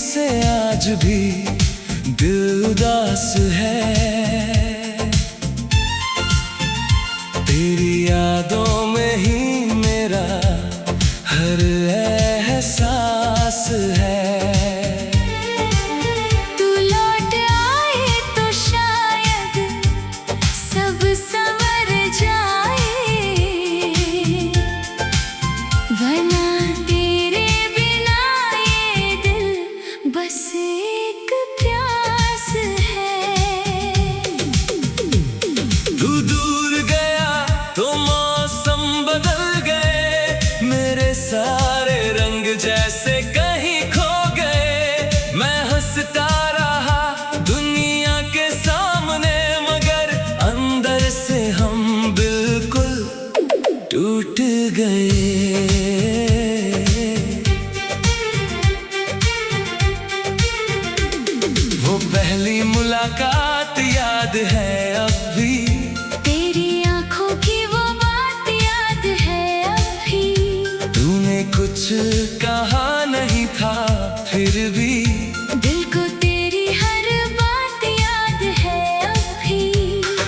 से आज भी दिल उदास है। तेरी यादों में ही मेरा हर एहसास है। तू लौट आए तो शायद सब संवर जाए, वरना तेरे बिना ये दिल बस एक प्यास है। तू दूर गया तो मौसम बदल गए, मेरे सारे रंग जैसे कहीं खो गए। मैं हंसता रहा दुनिया के सामने, मगर अंदर से हम बिल्कुल टूट गए। वो पहली मुलाकात याद है अब भी, तेरी आंखों की वो बात याद है अब भी। तूने कुछ कहा नहीं था फिर भी दिल को तेरी हर बात याद है अब भी।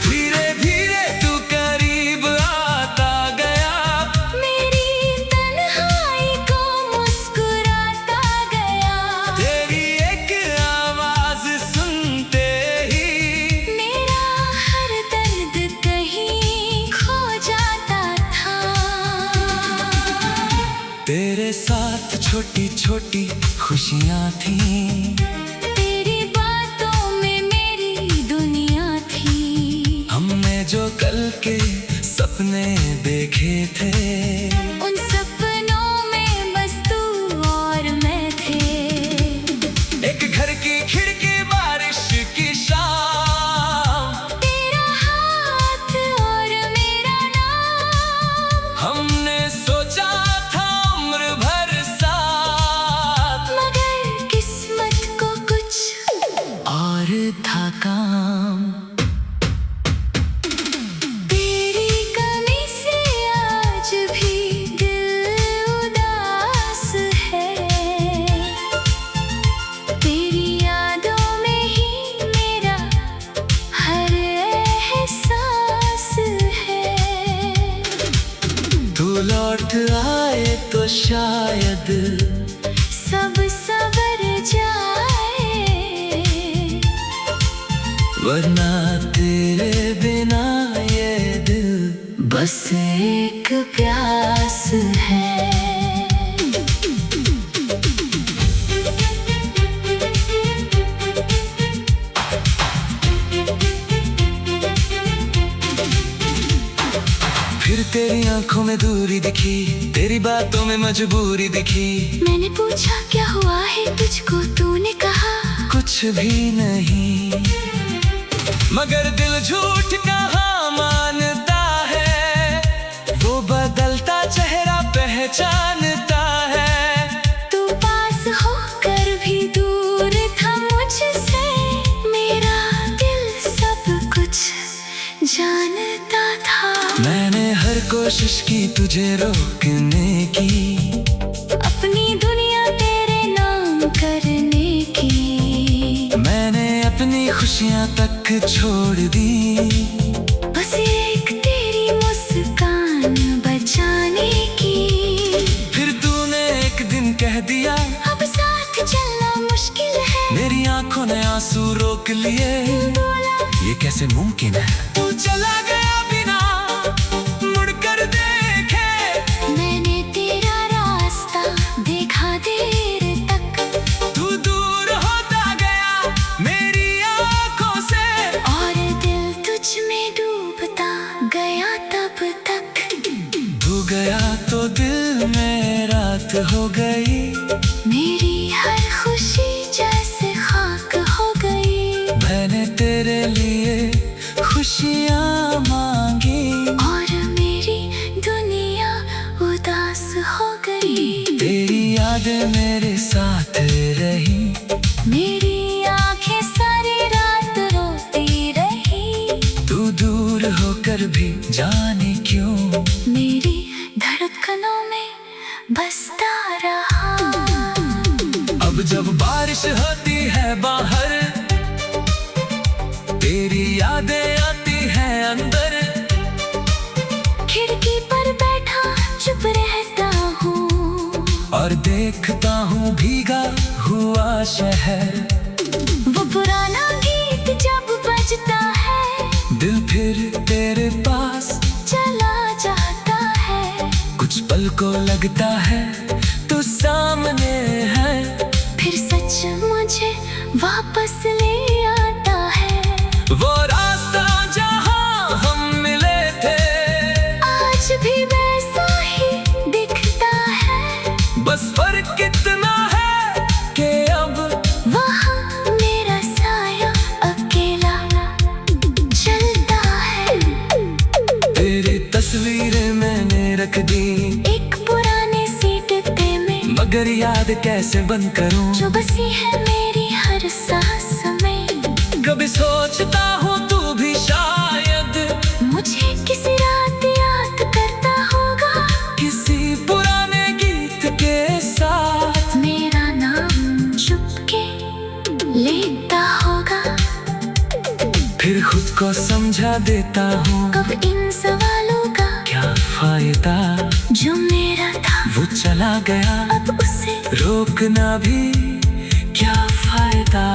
धीरे धीरे तू करीब आता गया, मेरी तन्हाई को मुस्कुराता गया। तेरी एक आवाज सुनते ही मेरा हर दर्द कहीं खो जाता था। तेरे साथ छोटी छोटी खुशियाँ थीं, तेरी बातों में मेरी दुनिया थी। हमने जो कल के सपने देखे थे, उन सपनों में बस तू और मैं थे। एक घर की खिड़की, बारिश की शाम, तेरा हाथ और मेरा नाम। हमने सोचा था उम्र भर साथ, मगर किस्मत को कुछ और था काम। तेरी कमी से आज भी दिल उदास है। तेरी यादों में ही मेरा हर एहसास है। तू लौट आए तो शायद सब संवर जाए, वरना तेरे बिना ये दिल बस एक प्यास है। फिर तेरी आंखों में दूरी दिखी, तेरी बातों में मजबूरी दिखी। मैंने पूछा क्या हुआ है तुझको, तूने कहा कुछ भी नहीं, मगर दिल झूठ कहाँ मानता है, वो बदलता चेहरा पहचानता है। तू पास होकर भी दूर था मुझसे, मेरा दिल सब कुछ जानता था। मैंने हर कोशिश की तुझे रोकने की, अपनी दुनिया तेरे नाम करने की। मैंने अपनी खुशियाँ तक छोड़ दी, बस एक तेरी मुस्कान बचाने की। फिर तूने एक दिन कह दिया अब साथ चलना मुश्किल है, मेरी आंखों ने आंसू रोक लिए। बोला ये कैसे मुमकिन है, तू चला गया बिना मुड़कर देखे। मैंने तेरा रास्ता देखा देर तक, तू दूर होता गया मेरी आंखों से, और दिल तुझ में डूबता गया तब तक। तू गया तो दिल में रात हो गई, मेरी हर खुशी जैसे खाक हो गई। मैंने तेरे लिए खुशियाँ मांगी, और मेरी दुनिया उदास हो गई। तेरी यादें मेरे साथ रही, मेरी आंखें सारी रात रोती रही। तू दूर होकर भी जाने क्यों मेरी धड़कनों में बसता रहा। अब जब बारिश होती है बाहर, तेरी यादें आती हैं अंदर। खिड़की पर बैठा चुप रहता हूँ और देखता हूँ भीगा हुआ शहर। वो पुराना गीत जब बजता है, दिल फिर तेरे पास चला जाता है। कुछ पल को लगता है तू सामने है, फिर सच मुझे वापस ले आता है। वो रास्ता जहाँ हम मिले थे आज भी वैसा ही दिखता है। बस फर्क कितना है कि अब वहाँ मेरा साया अकेला चलता है। तेरी तस्वीरें मैंने रख दी एक पुराने सी डिब्बे में, मगर याद कैसे बंद करूं जो बसी है मेरी हर सांस में। कभी सोचता हूँ तू भी शायद मुझे किसी रात याद करता होगा, किसी पुराने गीत के साथ मेरा नाम चुपके लेता होगा। फिर खुद को समझा देता हूँ अब इन सवालों का क्या फायदा, जो मेरा था वो चला गया अब उसे रोकना भी क्या फायदा।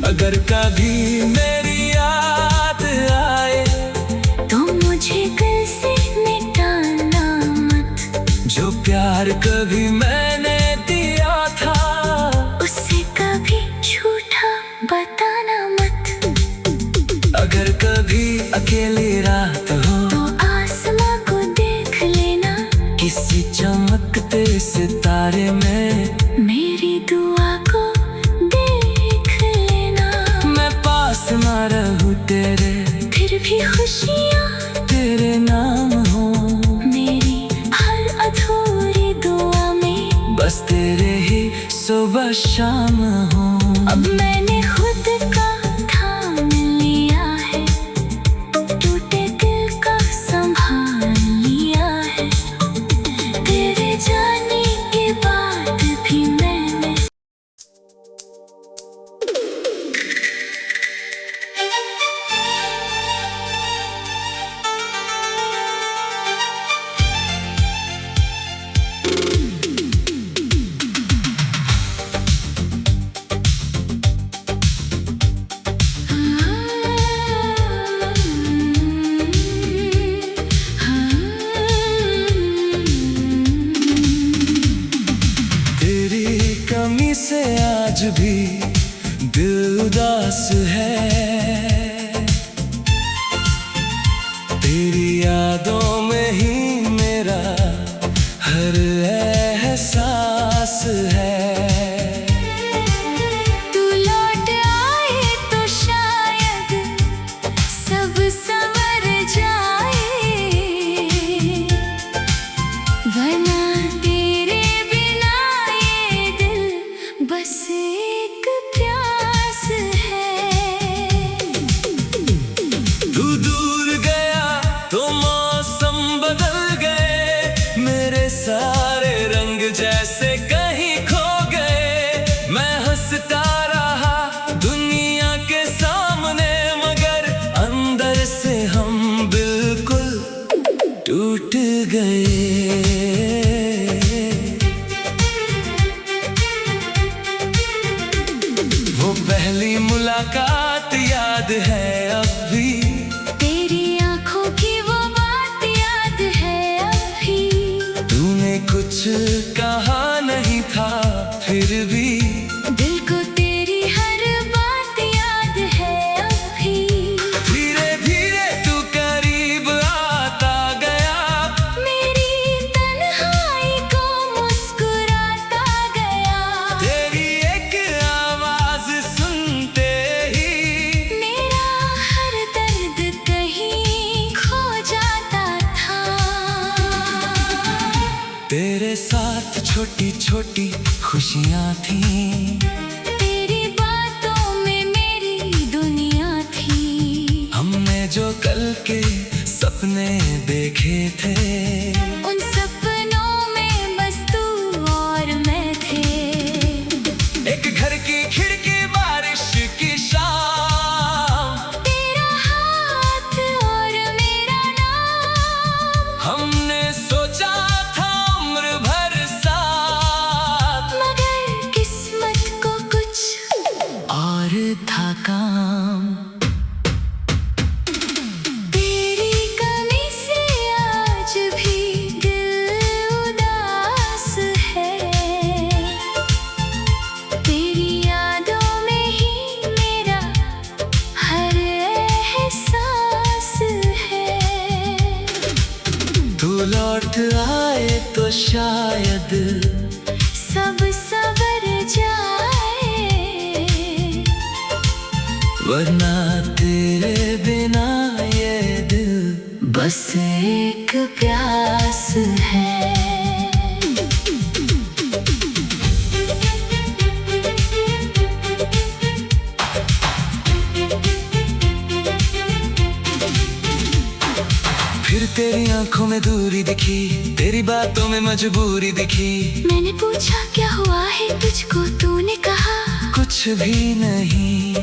अगर कभी मेरी याद आए तो मुझे दिल से मिटाना मत। जो प्यार कभी मैंने दिया था उसे कभी झूठा बताना मत। अगर कभी अकेली रात हो तो आसमां को देख लेना, किसी चमकते सितारे में मेरी दुआ को देख लेना। मैं पास ना रहूं तेरे, फिर भी खुशियाँ तेरे नाम हो मेरी हर अधूरी दुआ में, बस तेरे ही सुबह शाम हो। अब मैंने खुद का थाम लिया है, टूटे दिल का संभाल लिया है। तेरे जाने के बाद भी मैंने तेरी कमी से आज भी दिल उदास है, तेरी यादों में ही मेरा हर एहसास है। तू लौट आए तो शायद सब संवर जाए, वरना तेरे बिना ये दिल बस एक प्यास है। तू दूर गया तो मौसम बदल गए, मेरे सारे रंग जैसे कहीं खो गए। मैं हंसता रहा दुनिया के सामने, मगर अंदर से हम बिल्कुल टूट गए। वो पहली मुलाकात याद है अब भी, तेरी आंखों की वो बात याद है अब भी। तूने कुछ कहा नहीं था फिर भी दिल को तेरी हर बात याद है अब भी। धीरे धीरे तू करीब आता गया, मेरी तन्हाई को मुस्कुराता गया। तेरी एक आवाज सुनते ही मेरा हर दर्द कहीं खो जाता था। तेरे साथ छोटी छोटी खुशियाँ थीं, तेरी बातों में मेरी दुनिया थी। हमने जो कल के सपने देखे थे, उन सपनों में बस तू और मैं थे। काम। तेरी कमी से आज भी दिल उदास है, तेरी यादों में ही मेरा हर एहसास है। तू लौट आए तो शायद सब सवर जाए, वरना तेरे बिना ये दिल बस एक प्यास है। फिर तेरी आंखों में दूरी दिखी, तेरी बातों में मजबूरी दिखी। मैंने पूछा क्या हुआ है तुझको, तूने कहा कुछ भी नहीं,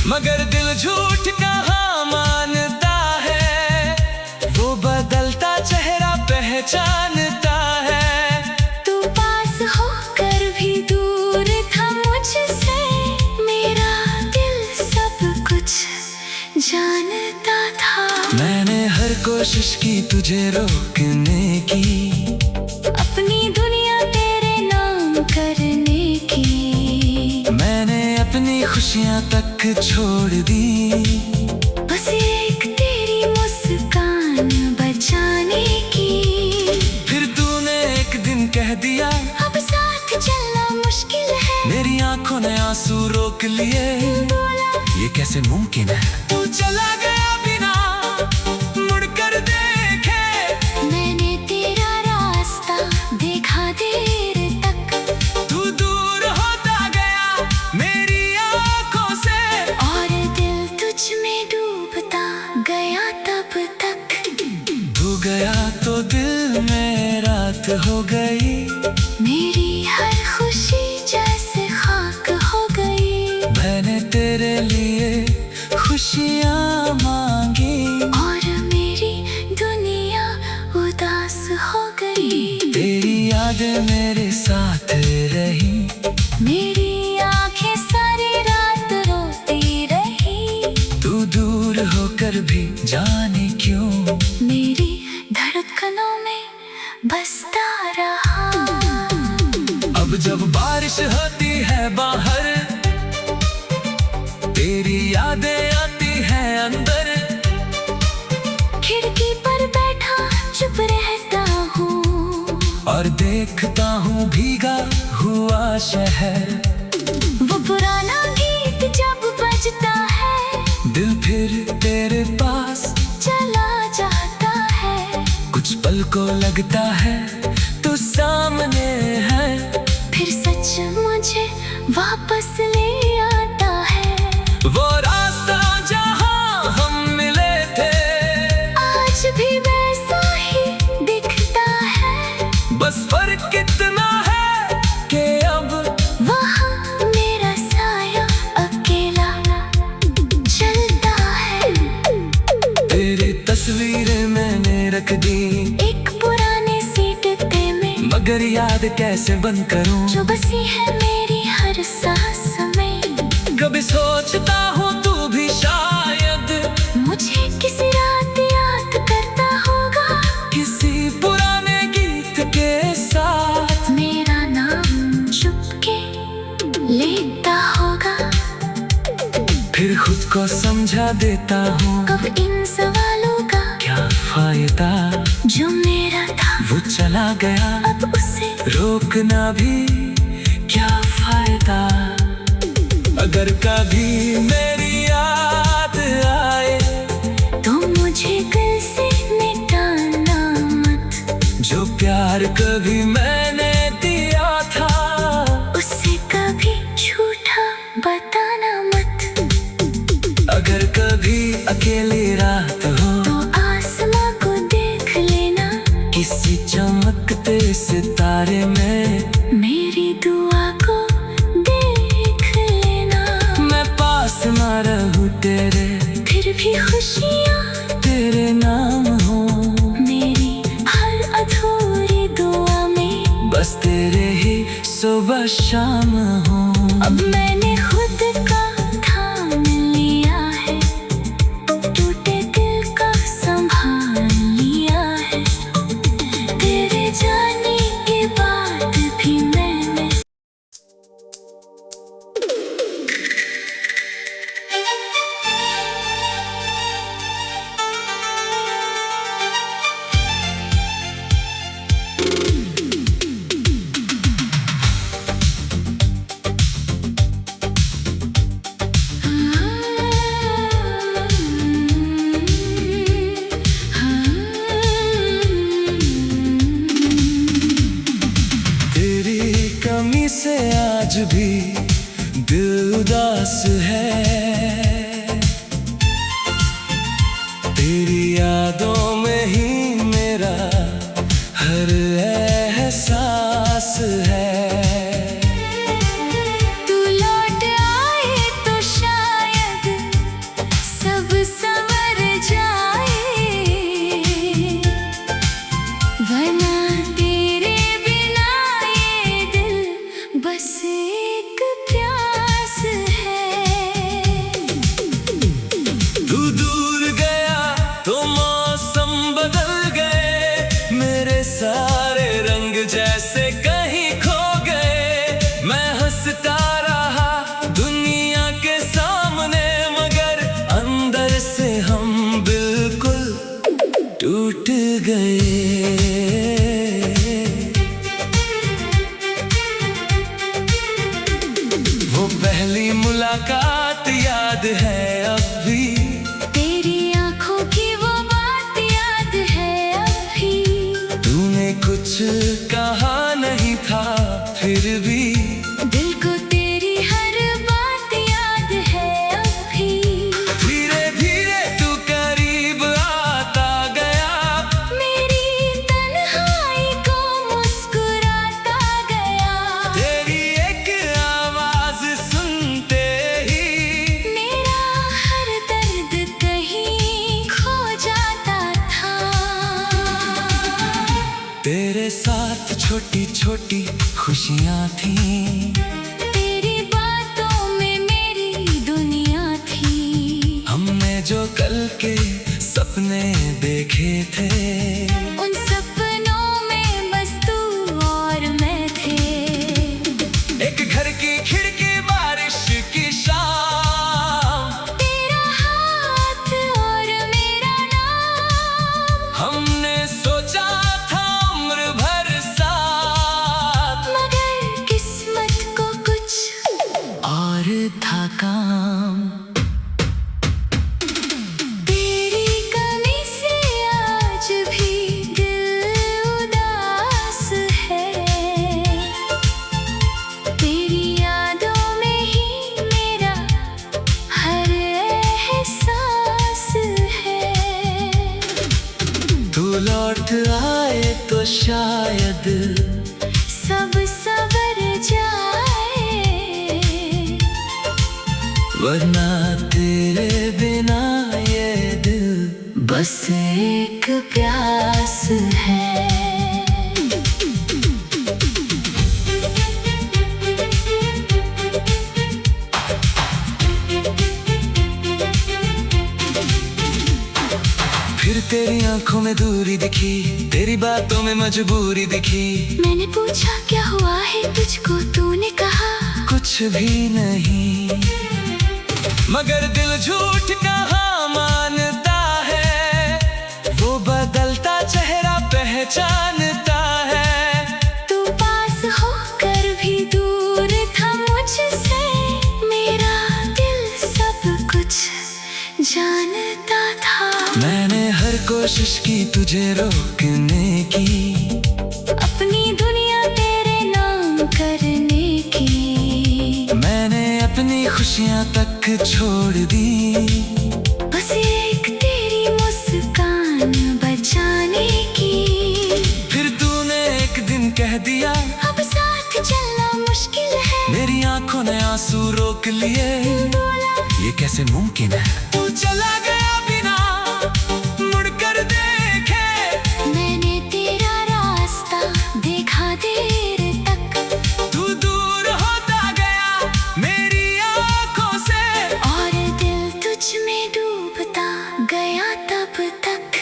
मगर दिल झूठ कहाँ मानता है, वो बदलता चेहरा पहचानता है। तू पास होकर भी दूर था मुझसे, मेरा दिल सब कुछ जानता था। मैंने हर कोशिश की तुझे रोकने की, अपनी दुनिया तेरे नाम करने की। मैंने अपनी खुशियाँ तक छोड़ दी, बस एक तेरी मुस्कान बचाने की। फिर तूने एक दिन कह दिया अब साथ चलना मुश्किल है, मेरी आंखों ने आंसू रोक लिए। बोला ये कैसे मुमकिन है, तू चला गया बिना मुड़कर देखे। मैंने तेरा रास्ता देखा देर तक, तू दूर होता गया मेरी आंखों से, और दिल तुझ में डूबता गया तब तक। तू गया तो दिल में रात हो गई, मेरी हर खुशी जैसे खाक हो गई। मैंने तेरे लिए खुशियाँ मांगी, और मेरी दुनिया उदास हो गई। तेरी यादें मेरे साथ रही, मेरी आंखें सारी रात रोती रही। तू दूर होकर भी जाने क्यों मेरी धड़कनों में बसता रहा। अब जब बारिश होती है बाहर, तेरी यादें आती हैं अंदर। खिड़की पर बैठा चुप रहता हूँ, और देखता हूँ भीगा हुआ शहर। वो पुराना गीत जब बजता है, दिल फिर तेरे पास चला जाता है। कुछ पल को लगता है तू सामने है, फिर सच मुझे वापस ले आता है। वो रास्ता जहाँ हम मिले थे आज भी वैसा ही दिखता है, बस फर्क कितना है कि अब वहाँ मेरा साया अकेला चलता है। तेरी तस्वीरें मैंने रख दी एक पुराने सी डिब्बे में, मगर याद कैसे बंद करूं, जो बसी है मेरी हर सांस में। कभी सोचता हूँ तू भी शायद मुझे किसी रात याद करता होगा, किसी पुराने गीत के साथ मेरा नाम चुपके लेता होगा। फिर खुद को समझा देता हूँ कब इन सवालों का क्या फायदा, जो मेरा था वो चला गया अब उसे रोकना भी क्या फायदा। अगर कभी मेरी याद आए तो मुझे दिल से मिटाना मत, जो प्यार कभी मैंने दिया था उसे कभी झूठा बताना मत। अगर कभी अकेली रात हो तो आसमां को देख लेना, किसी चमकते सितारे में मेरी दुआ को देख लेना। मैं पास ना रहूं तेरे, फिर भी खुशियाँ तेरे नाम हो मेरी हर अधूरी दुआ में, बस तेरे ही सुबह शाम हो। अब मैंने खुद का भी दिल उदास है। तेरी यादों में ही मेरा हर एहसास है। तू लौट आए तो शायद सब संवर जाए, वरना तेरे बिना ये दिल बस एक प्यास है। तू दूर गया तो मौसम बदल गए, मेरे सारे रंग जैसे कहीं खो गए। मैं हंसता रहा दुनिया के सामने, मगर अंदर से हम बिल्कुल टूट गए। वो पहली मुलाकात याद है अब भी, तेरी आंखों की वो बात याद है अब भी। तूने कुछ कहा नहीं था फिर भी दिल को तेरी हर बात याद है अब भी। धीरे धीरे तू करीब आता गया, मेरी तन्हाई को मुस्कुराता गया। तेरी एक आवाज सुनते ही मेरा हर दर्द कहीं खो जाता था। तेरे साथ छोटी छोटी खुशियाँ थीं, तेरी बातों में मेरी दुनिया थी। हमने जो कल के सपने देखे थे, उन सपनों में बस तू और मैं थे। एक घर की खिड़की, बारिश की शाम, तेरा हाथ और मेरा नाम। हमने सोचा था उम्र भर साथ, मगर किस्मत को कुछ और था काम। तेरी कमी से आज भी दिल उदास है। तेरी यादों में ही मेरा हर एहसास है। तू लौट आए तो शायद सब सवर जाए, वरना तेरे बिना ये दिल बस एक प्यास है। फिर तेरी आंखों में दूरी दिखी, तेरी बातों में मजबूरी दिखी। मैंने पूछा क्या हुआ है तुझको, तूने कहा कुछ भी नहीं, मगर दिल झूठ कहाँ मानता है, वो बदलता चेहरा पहचानता है। तू पास होकर भी दूर था मुझसे, मेरा दिल सब कुछ जानता था। मैंने हर कोशिश की तुझे रोकने की, अपनी दुनिया तेरे नाम करने की। मैंने अपनी खुशियाँ तक छोड़ दी, बस एक तेरी मुस्कान बचाने की। फिर तूने एक दिन कह दिया अब साथ चलना मुश्किल है, मेरी आंखों ने आंसू रोक लिए। बोला ये कैसे मुमकिन है, तू चला गया बिना मुड़कर देखे। मैंने तेरा रास्ता देखा देर तक, तू दूर होता गया मेरी आंखों से, और दिल तुझ में डूबता गया तब तक।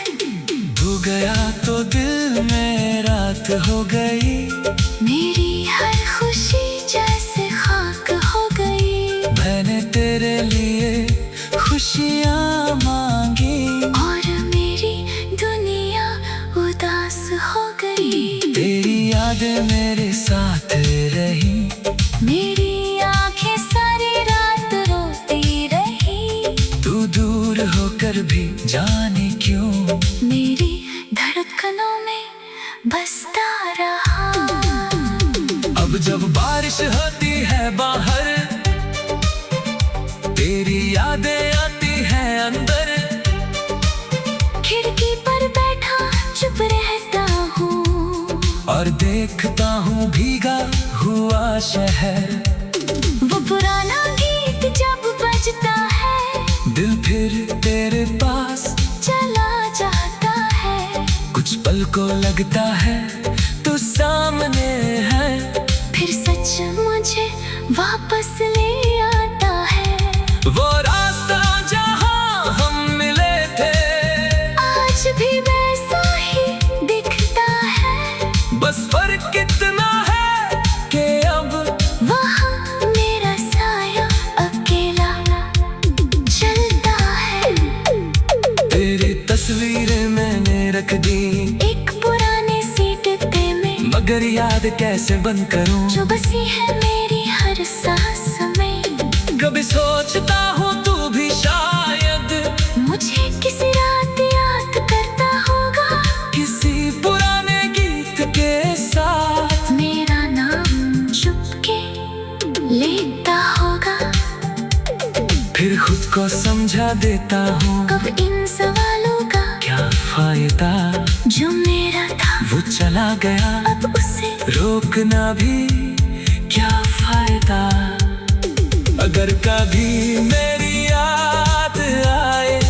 तू गया तो दिल में रात हो गई, मेरी हर खुशी जैसे खाक हो गई। मैंने तेरे लिए खुशियाँ मांगी, और मेरी दुनिया उदास हो गई। तेरी यादें मेरे साथ रही, मेरी आंखें सारी रात रोती रही। तू दूर होकर भी जाने क्यों मेरी धड़कनों में बसता रहा। अब जब बारिश होती है देखता हूँ भीगा हुआ शहर। वो पुराना गीत जब बजता है, दिल फिर तेरे पास चला जाता है। कुछ पल को लगता है तू सामने है, फिर सच मुझे वापस ले आता है। वो रास्ता जहाँ हम मिले थे आज भी वैसा ही दिखता है, बस फर्क कितना है कि अब वहाँ मेरा साया अकेला चलता है। तेरी तस्वीरें मैंने रख दी एक पुराने सी डिब्बे में, मगर याद कैसे बंद करूं, जो बसी है मेरी हर सांस में। कभी सोचता हूँ तू भी शायद मुझे किसी रात याद करता होगा, किसी पुराने गीत के साथ मेरा नाम चुपके लेता होगा। फिर खुद को समझा देता हूँ कब इन सवालों का क्या फायदा, जो मेरा था वो चला गया अब उसे रोकना भी क्या फायदा। अगर कभी मेरी याद आए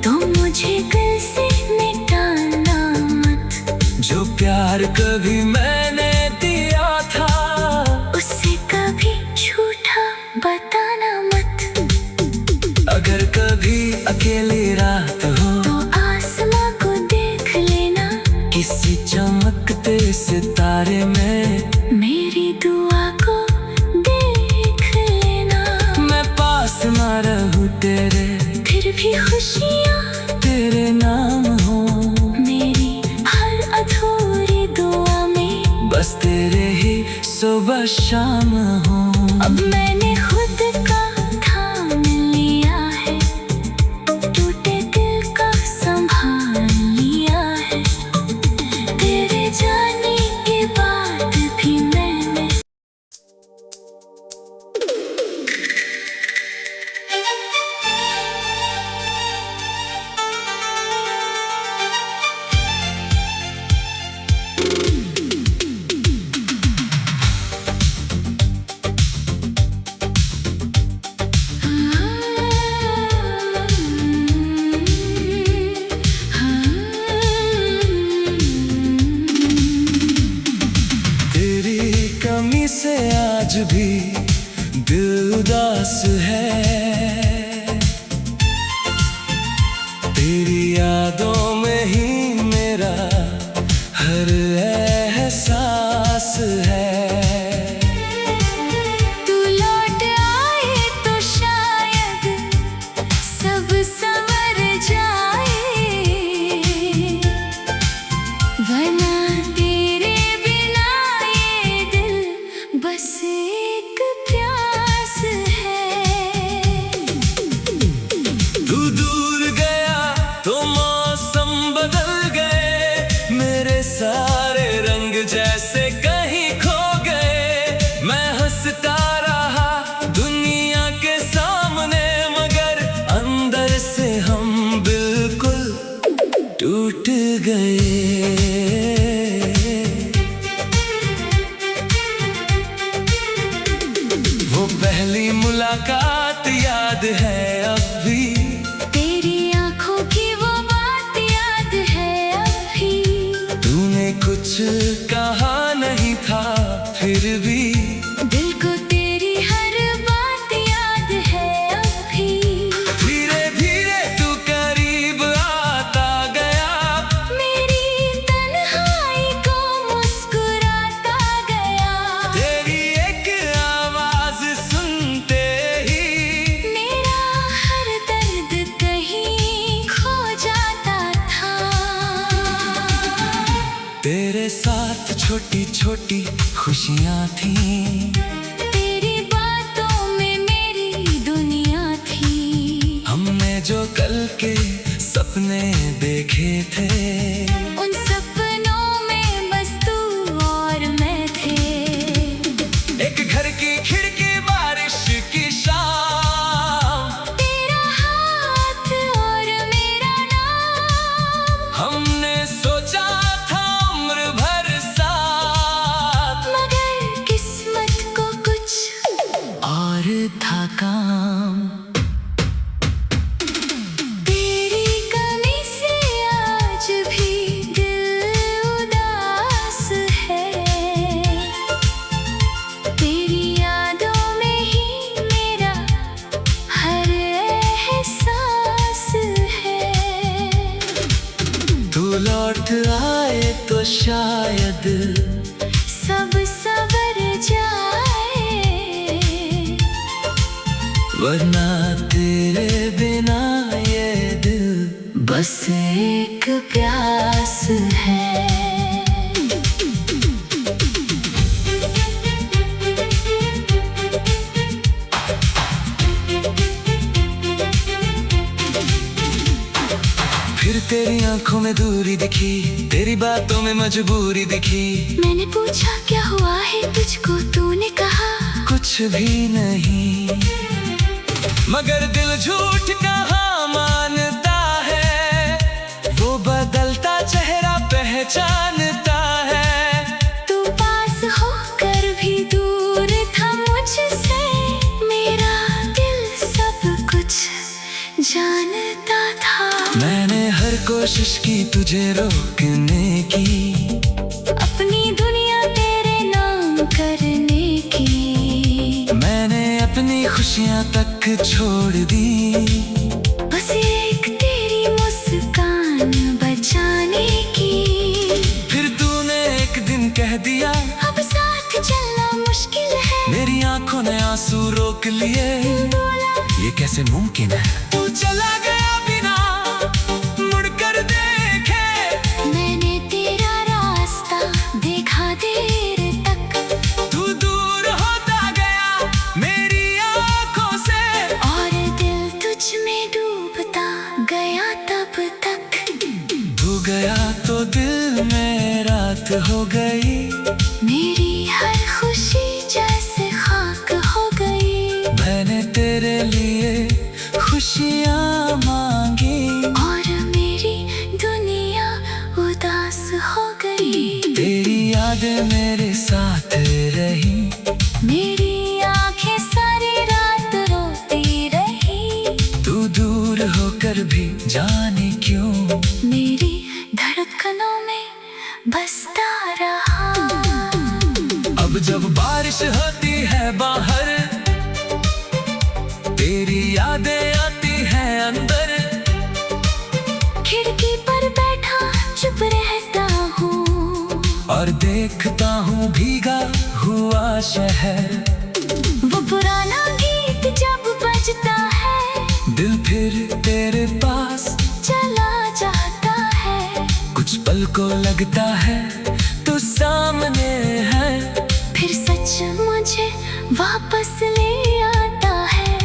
तो मुझे दिल से मिटाना मत, जो प्यार कभी मैंने दिया था उसे कभी झूठा बताना मत। अगर कभी अकेली रात हो तो आसमां को देख लेना, किसी चमकते सितारे में मेरी दुआ को देख लेना। मैं पास ना रहूं तेरे, फिर भी खुशियाँ तेरे नाम हो मेरी हर अधूरी दुआ में, बस तेरे ही सुबह शाम हो। अब मैंने खुद का थाम लिया है, टूटे दिल का संभाल लिया है। तेरे जाने के बाद भी मैंने तेरी कमी से आज भी दिल उदास है, तेरी यादों में ही मेरा हर एहसास है। तू लौट आए तो शायद सब संवर जाए, वरना तेरे बिना ये दिल बस एक प्यास है। तू दूर गया तो मौसम बदल गए, मेरे सारे रंग जैसे कहीं खो गए। मैं हंसता रहा दुनिया के सामने, मगर अंदर से हम बिल्कुल टूट गए। वो पहली मुलाकात याद है अब भी, तेरी आंखों की वो बात याद है अभी। तूने कुछ कहा नहीं था फिर भी दिल को तेरी हर बात याद है अभी। धीरे धीरे तू करीब आता गया, मेरी तन्हाई को मुस्कुराता गया। तेरी एक आवाज सुनते ही मेरा हर दर्द कहीं खो जाता था। तेरे साथ छोटी छोटी खुशियाँ थीं, तेरी बातों में मेरी दुनिया थी। हमने जो कल के सपने देखे थे, उन सपनों में बस तू और मैं थे। एक घर की खिड़की बारिश की शाम, तेरा हाथ और मेरा नाम, हमने सोचा था उम्र भर साथ। और था काम। तेरी कमी से आज भी दिल उदास है, तेरी यादों में ही मेरा हर एहसास है। तू लौट आए तो शायद सब सवर जाए, वरना तेरे बिना ये दिल बस एक प्यास है। फिर तेरी आंखों में दूरी दिखी, तेरी बातों में मजबूरी दिखी। मैंने पूछा क्या हुआ है तुझको, तूने कहा कुछ भी नहीं, मगर दिल झूठ कहाँ मानता है, वो बदलता चेहरा पहचानता है। तू पास होकर भी दूर था मुझसे, मेरा दिल सब कुछ जानता था। मैंने हर कोशिश की तुझे रोकने की, अपनी दुनिया तेरे नाम करने की। मैंने अपनी खुशियाँ तक छोड़ दी, बस एक तेरी मुस्कान बचाने की। फिर तूने एक दिन कह दिया अब साथ चलना मुश्किल है, मेरी आंखों ने आंसू रोक लिए। ये कैसे मुमकिन है, तू चला गया बिना मुड़कर देखे। मैंने तेरा रास्ता देखा देर तक, तू दूर होता गया मेरी आंखों से, और दिल तुझ में डूबता गया तब तक। तू गया तो दिल में रात हो गई, मेरी हर खुशी जैसे खाक हो गई। मैंने तेरे लिए खुशियाँ मांगी, और मेरी दुनिया उदास हो गई। तेरी यादें मेरे साथ रही, मेरी आंखें सारी रात रोती रही। तू दूर होकर भी जाने क्यों मेरी धड़कनों में बसता रहा। अब जब बारिश होती है बाहर, तेरी यादें आती हैं अंदर। खिड़की पर बैठा चुप रहता हूँ, और देखता हूँ भीगा हुआ शहर। वो पुराना गीत जब बजता है, दिल फिर तेरे पास चला जाता है। कुछ पल को लगता है तू सामने है, फिर सच मुझे वापस ले आता है।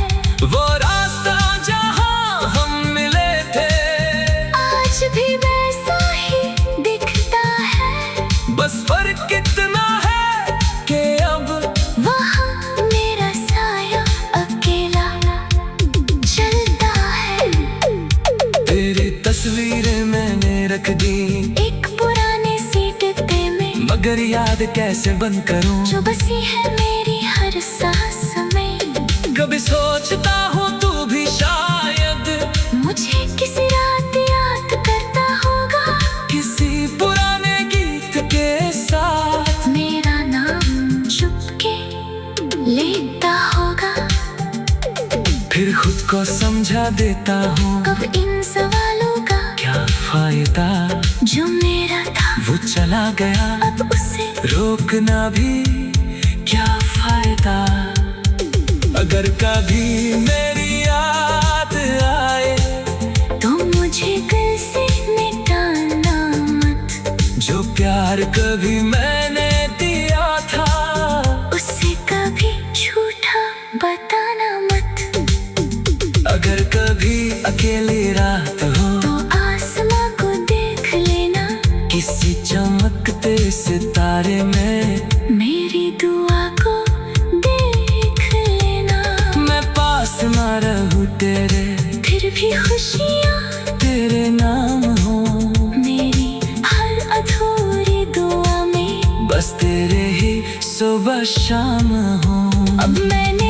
वो रास्ता जहाँ हम मिले थे आज भी वैसा ही दिखता है, बस फर्क कितना है कि अब वहाँ मेरा साया अकेला चलता है। तेरी तस्वीरें मैंने रख दी एक पुराने सी डिब्बे में, मगर याद कैसे बंद करूं, जो बसी है मेरी हर सांस में। कभी सोचता हूँ तू भी शायद मुझे किसी रात याद करता होगा, किसी पुराने गीत के साथ मेरा नाम चुपके लेता होगा। फिर खुद को समझा देता हूँ अब इन सवालों का क्या फायदा, जो मेरा था वो चला गया अब उसे रोकना भी क्या फायदा। अगर कभी मेरी याद आए तो मुझे दिल से मिटाना मत, जो प्यार कभी मैंने दिया था उसे कभी झूठा बताना मत। अगर कभी अकेली रात हो तो आसमां को देख लेना, किसी चमकते सितारे में मेरी दुआ को देख लेना। मैं पास ना रहूं तेरे, फिर भी खुशियाँ तेरे नाम हो मेरी हर अधूरी दुआ में, बस तेरे ही सुबह शाम हो। अब मैंने